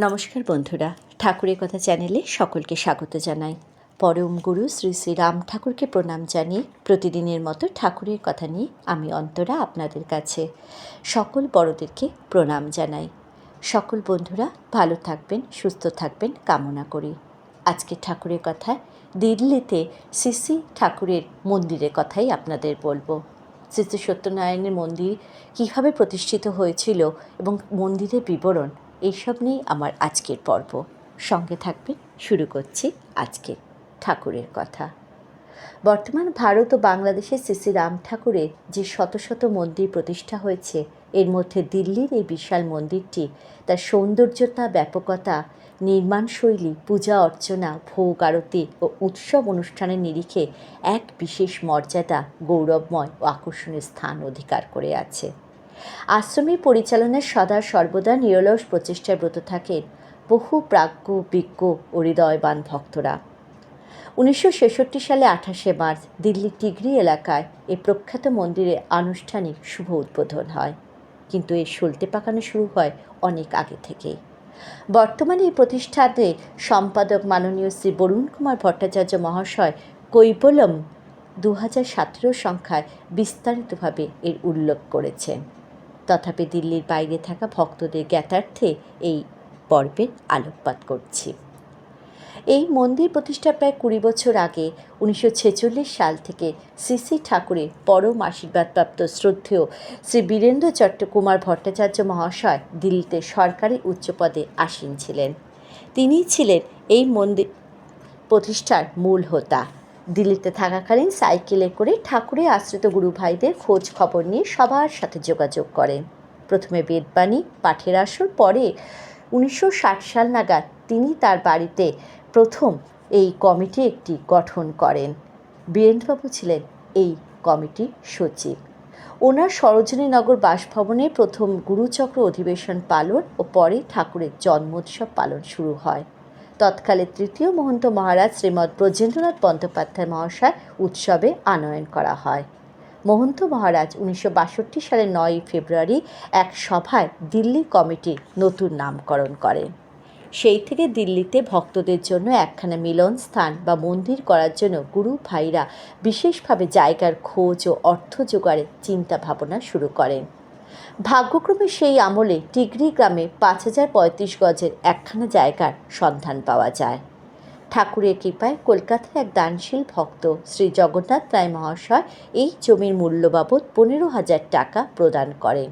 নমস্কার বন্ধুরা, ঠাকুরের কথা চ্যানেলে সকলকে স্বাগত জানাই। পরম গুরু শ্রী শ্রী রাম ঠাকুরকে প্রণাম জানিয়ে প্রতিদিনের মতো ঠাকুরের কথা নিয়ে আমি অন্তরা আপনাদের কাছে সকল বড়দেরকে প্রণাম জানাই। সকল বন্ধুরা ভালো থাকবেন, সুস্থ থাকবেন কামনা করি। আজকে ঠাকুরের কথা দিল্লিতে শ্রী শ্রী ঠাকুরের মন্দিরের কথাই আপনাদের বলবো। শ্রী শ্রী সত্যনারায়ণের মন্দির কীভাবে প্রতিষ্ঠিত হয়েছিল এবং মন্দিরের বিবরণ, এইসব নিয়েই আমার আজকের পর্ব। সঙ্গে থাকবেন, শুরু করছি আজকে ঠাকুরের কথা। বর্তমান ভারত ও বাংলাদেশে শ্রী শ্রী রাম ঠাকুরের যে শত শত মন্দির প্রতিষ্ঠা হয়েছে, এর মধ্যে দিল্লির এই বিশাল মন্দিরটি তার সৌন্দর্যতা, ব্যাপকতা, নির্মাণশৈলী, পূজা অর্চনা, ভোগ আরতি ও উৎসব অনুষ্ঠানের নিরিখে এক বিশেষ মর্যাদা, গৌরবময় ও আকর্ষণীয় স্থান অধিকার করে আছে। আশ্রমের পরিচালনায় সদা সর্বদা নিরলস প্রচেষ্টায় ব্রত থাকেন বহু প্রাজ্ঞ, বিজ্ঞ ও হৃদয়বান ভক্তরা। 1966 সালে 28শে মার্চ দিল্লির টিগরি এলাকায় এই প্রখ্যাত মন্দিরে আনুষ্ঠানিক শুভ উদ্বোধন হয়, কিন্তু এর সলতে পাকানো শুরু হয় অনেক আগে থেকেই। বর্তমানে এই প্রতিষ্ঠানে সম্পাদক মাননীয় শ্রী বরুণ কুমার ভট্টাচার্য মহাশয় কৈবলম 2017 সংখ্যায় বিস্তারিতভাবে এর উল্লেখ করেছেন। তথাপি দিল্লির বাইরে থাকা ভক্তদের জ্ঞাতার্থে এই পর্বের আলোকপাত করছি। এই মন্দির প্রতিষ্ঠা প্রায় 20 বছর আগে 1946 সাল থেকে শ্রী শ্রী ঠাকুরের পরম আশীর্বাদপ্রাপ্ত শ্রদ্ধেয় শ্রী বীরেন্দ্র চট্টকুমার ভট্টাচার্য মহাশয় দিল্লিতে সরকারি উচ্চ পদে আসীন ছিলেন। তিনিই ছিলেন এই মন্দির প্রতিষ্ঠার মূল হোতা। দিল্লিতে থাকাকালীন সাইকেলে করে ঠাকুরের আশ্রিত গুরু ভাইদের খোঁজ খবর নিয়ে সবার সাথে যোগাযোগ করেন। প্রথমে বেদবাণী পাঠের আসর, পরে 1960 সাল নাগাদ তিনি তার বাড়িতে প্রথম এই কমিটি একটি গঠন করেন। বীরেন্দ্রবাবু ছিলেন এই কমিটির সচিব। ওনার সরোজিনীনগর বাসভবনে প্রথম গুরুচক্র অধিবেশন পালন ও পরে ঠাকুরের জন্মোৎসব পালন শুরু হয়। তৎকালে তৃতীয় মহন্ত মহারাজ শ্রীমৎ ব্রজেন্দ্রনাথ বন্দ্যোপাধ্যায় মহাশয় উৎসবে আনয়ন করা হয়। মহন্ত মহারাজ 1962 সালের 9 ফেব্রুয়ারি এক সভায় দিল্লি কমিটির নতুন নামকরণ করেন। সেই থেকে দিল্লিতে ভক্তদের জন্য একখানা মিলন স্থান বা মন্দির করার জন্য গুরু ভাইরা বিশেষভাবে জায়গার খোঁজ ও অর্থ জোগাড়ের চিন্তা ভাবনা শুরু করেন। ভাগ্যক্রমে সেই আমলে টিগরি গ্রামে 5035 গজের একখানা জায়গার সন্ধান পাওয়া যায়। ঠাকুরের কৃপায় কলকাতার এক দানশীল ভক্ত শ্রী জগন্নাথ রায় মহাশয় এই জমির মূল্য বাবদ 15,000 টাকা প্রদান করেন।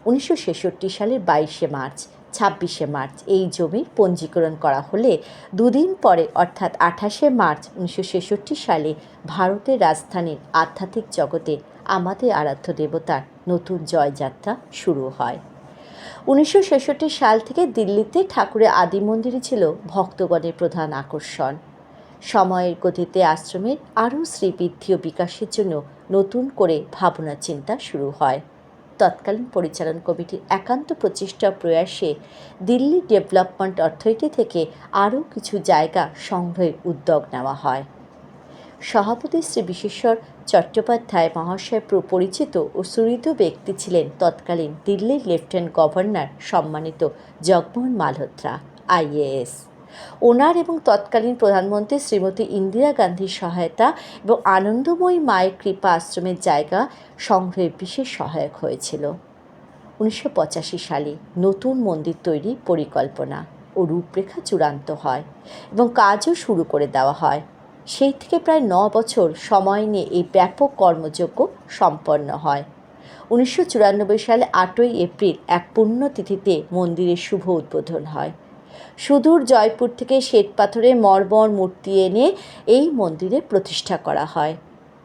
1966 সালের 22শে মার্চ 26শে মার্চ এই জমির পঞ্জীকরণ করা হলে দুদিন পরে অর্থাৎ 28শে মার্চ 1966 সালে ভারতের রাজধানীর আধ্যাত্মিক জগতে আমাদের আরাধ্য দেবতার নতুন জয়যাত্রা শুরু হয়। 1966 সাল থেকে দিল্লিতে ঠাকুরের আদি মন্দিরই ছিল ভক্তগণের প্রধান আকর্ষণ। সময়ের গতিতে আশ্রমের আরও শ্রীবৃদ্ধি ও বিকাশের জন্য নতুন করে ভাবনা চিন্তা শুরু হয়। তৎকালীন পরিচালন কমিটির একান্ত প্রচেষ্টা প্রয়াসে দিল্লি ডেভেলপমেন্ট অথরিটি থেকে আরও কিছু জায়গা সংগ্রহের উদ্যোগ নেওয়া হয়। সভাপতি শ্রী বিশেশ্বর চট্টোপাধ্যায় মহাশয় পরিচিত ও সুহৃদ ব্যক্তি ছিলেন তৎকালীন দিল্লির লেফটেন্যান্ট গভর্নর সম্মানিত জগমোহন মালহোত্রা IAS। ওনার এবং তৎকালীন প্রধানমন্ত্রী শ্রীমতী ইন্দিরা গান্ধীর সহায়তা এবং আনন্দময়ী মায়ের কৃপা আশ্রমের জায়গা সংগ্রহে বিশেষ সহায়ক হয়েছিল। 1985 সালে নতুন মন্দির তৈরি পরিকল্পনা ও রূপরেখা চূড়ান্ত হয় এবং কাজও শুরু করে দেওয়া হয়। সেই থেকে প্রায় 9 বছর সময় নিয়ে এই ব্যাপক কর্মযজ্ঞ সম্পন্ন হয়। 1994 সালে 8ই এপ্রিল এক পুণ্যতিথিতে মন্দিরের শুভ উদ্বোধন হয়। সুদূর জয়পুর থেকে শ্বেতপাথরের মর্মর মূর্তি এনে এই মন্দিরে প্রতিষ্ঠা করা হয়।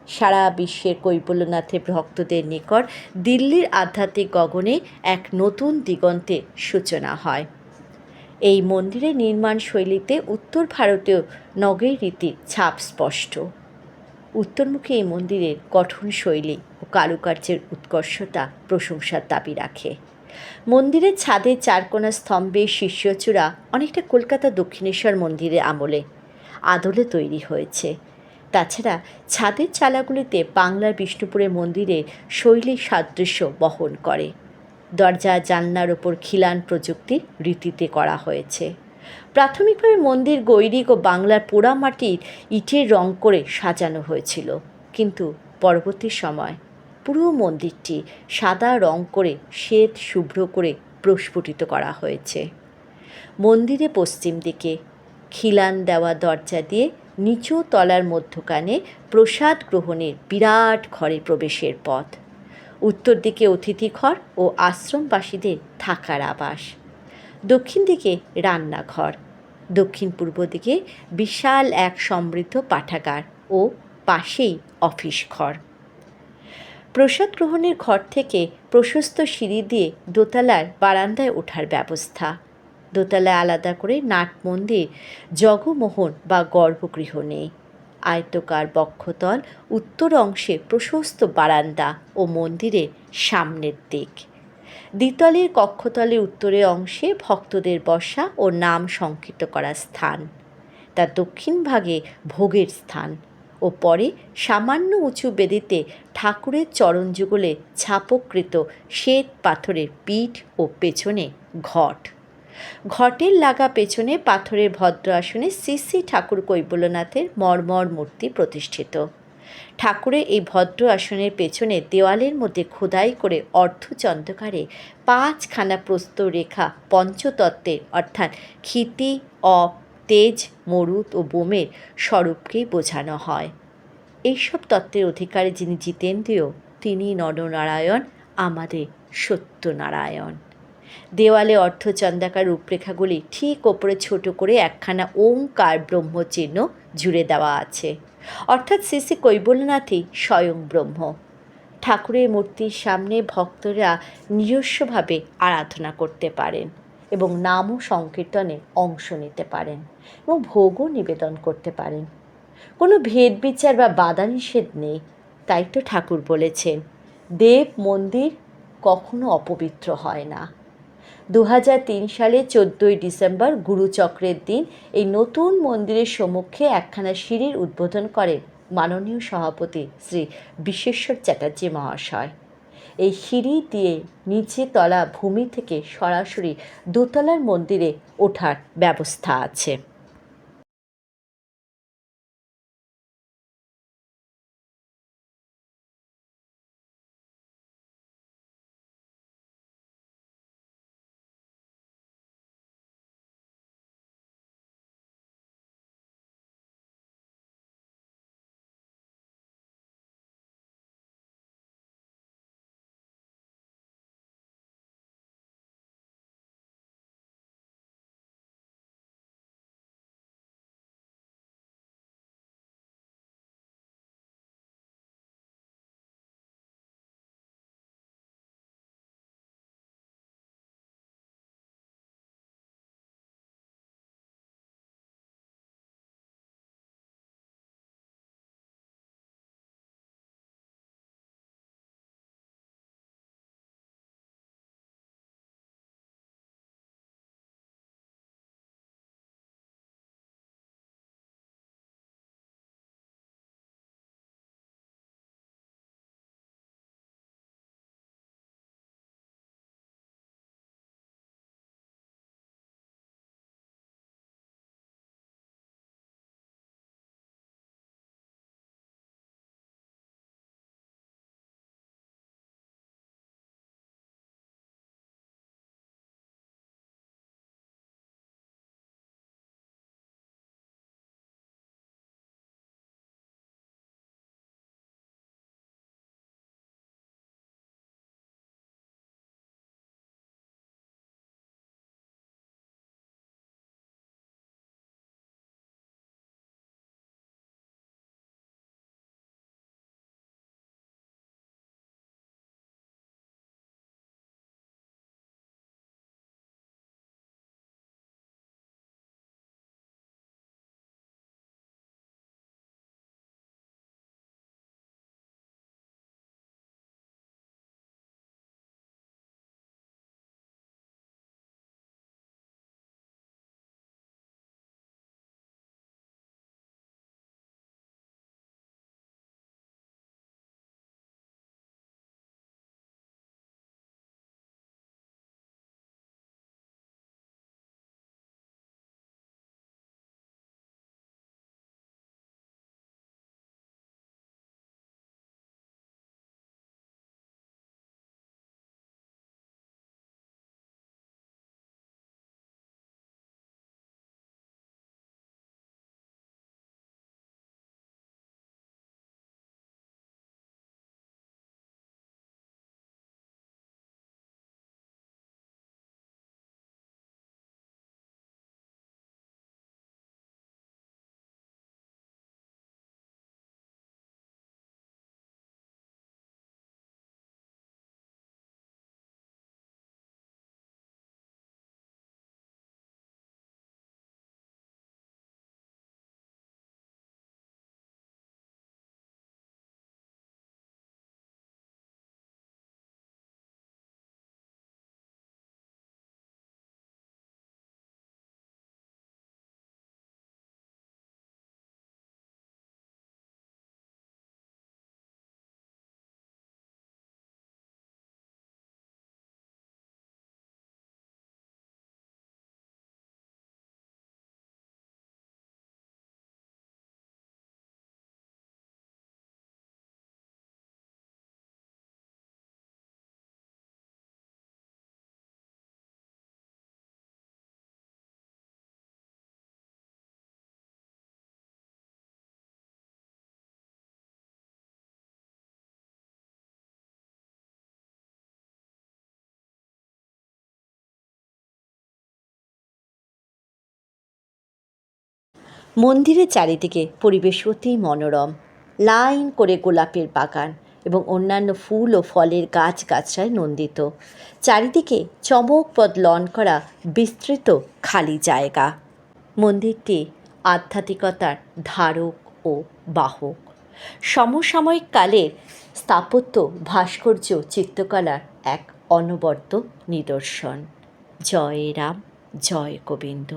সারা বিশ্বের কৈবল্যনাথের ভক্তদের নিকট দিল্লির আধ্যাত্মিক গগনে এক নতুন দিগন্তের সূচনা হয়। এই মন্দিরের নির্মাণ শৈলীতে উত্তর ভারতীয় নগর রীতির ছাপ স্পষ্ট। উত্তরমুখী এই মন্দিরের গঠন শৈলী ও কারুকার্যের উৎকর্ষতা প্রশংসার দাবি রাখে। মন্দিরের ছাদের চারকোনা স্তম্ভের শীর্ষচূড়া অনেকটা কলকাতা দক্ষিণেশ্বর মন্দিরের আমলে আদলে তৈরি হয়েছে। তাছাড়া ছাদের চালাগুলিতে বাংলার বিষ্ণুপুরের মন্দিরের শৈলী সাদৃশ্য বহন করে। দরজা জানলার ওপর খিলান প্রযুক্তির রীতিতে করা হয়েছে। প্রাথমিকভাবে মন্দির গৈরিক ও বাংলার পোড়ামাটির ইটের রং করে সাজানো হয়েছিল, কিন্তু পরবর্তী সময় পুরো মন্দিরটি সাদা রং করে শ্বেত শুভ্র করে প্রস্ফুটিত করা হয়েছে। মন্দিরে পশ্চিম দিকে খিলান দেওয়া দরজা দিয়ে নিচু তলার মধ্যখানে প্রসাদ গ্রহণের বিরাট ঘরে প্রবেশের পথ। উত্তর দিকে অতিথি ঘর ও আশ্রমবাসীদের থাকার আবাস। দক্ষিণ দিকে রান্নাঘর। দক্ষিণ পূর্ব দিকে বিশাল এক সমৃদ্ধ পাঠাগার ও পাশেই অফিস ঘর। প্রসাদ গ্রহণের ঘর থেকে প্রশস্ত সিঁড়ি দিয়ে দোতলার বারান্দায় ওঠার ব্যবস্থা। দোতলায় আলাদা করে নাট মন্দির, জগমোহন বা গর্ভগৃহ নেই। আয়তকার বক্ষতল, উত্তর অংশে প্রশস্ত বারান্দা ও মন্দিরের সামনের দিক। দ্বিতলের কক্ষতলের উত্তরের অংশে ভক্তদের বসা ও নাম সংকীর্ত করার স্থান। তার দক্ষিণ ভাগে ভোগের স্থান ও পরে সামান্য উঁচু বেদিতে ঠাকুরের চরণযুগলে ছাপকৃত শ্বেত পাথরের পীঠ ও পেছনে ঘট। ঘটের লাগা পেছনে পাথরের ভদ্র আসনে শ্রী শ্রী ঠাকুর কৈবল্যনাথের মর্মর মূর্তি প্রতিষ্ঠিত। ঠাকুরের এই ভদ্র আসনের পেছনে দেওয়ালের মধ্যে খোদাই করে অর্ধচন্দ্রকারে 5খানা প্রস্তর রেখা পঞ্চতত্ত্বের অর্থাৎ ক্ষিতি, অপ, তেজ, মরুত ও বোমের স্বরূপকেই বোঝানো হয়। এইসব তত্ত্বের অধিকারী যিনি জিতেন্দ্রীয়, তিনি নরনারায়ণ, আমাদের সত্যনারায়ণ। দেওয়ালে অর্ধচন্দ্রাকার রূপরেখাগুলি ঠিক ওপরে ছোট করে একখানা ওঙ্কার ব্রহ্মচিহ্ন জুড়ে দেওয়া আছে, অর্থাৎ শ্রী শ্রী কৈবল্যনাথই স্বয়ং ব্রহ্ম। ঠাকুরের মূর্তির সামনে ভক্তরা নিজস্বভাবে আরাধনা করতে পারেন এবং নাম ও সংকীর্তনে অংশ নিতে পারেন এবং ভোগও নিবেদন করতে পারেন। কোনো ভেদ বিচার বা বাধা নিষেধ নেই। তাই তো ঠাকুর বলেছেন, দেব মন্দির কখনো অপবিত্র হয় না। 2003 সালে 14ই ডিসেম্বর গুরুচক্রের দিন এই নতুন মন্দিরের সম্মুখে একখানা সিঁড়ির উদ্বোধন করেন মাননীয় সভাপতি শ্রী বিশ্বেশ্বর চ্যাটার্জি মহাশয়। এই সিঁড়ি দিয়ে নিচে তলা ভূমি থেকে সরাসরি দোতলার মন্দিরে ওঠার ব্যবস্থা আছে। মন্দিরের চারিদিকে পরিবেশ অতি মনোরম। লাইন করে গোলাপের বাগান এবং অন্যান্য ফুল ও ফলের গাছগাছরায় নন্দিত। চারিদিকে চমকপ্রদ লন করা বিস্তৃত খালি জায়গা। মন্দিরটি আধ্যাত্মিকতার ধারক ও বাহক। সমসাময়িক কালের স্থাপত্য, ভাস্কর্য, চিত্রকলার এক অনবদ্য নিদর্শন। জয় রাম, জয় গোবিন্দ।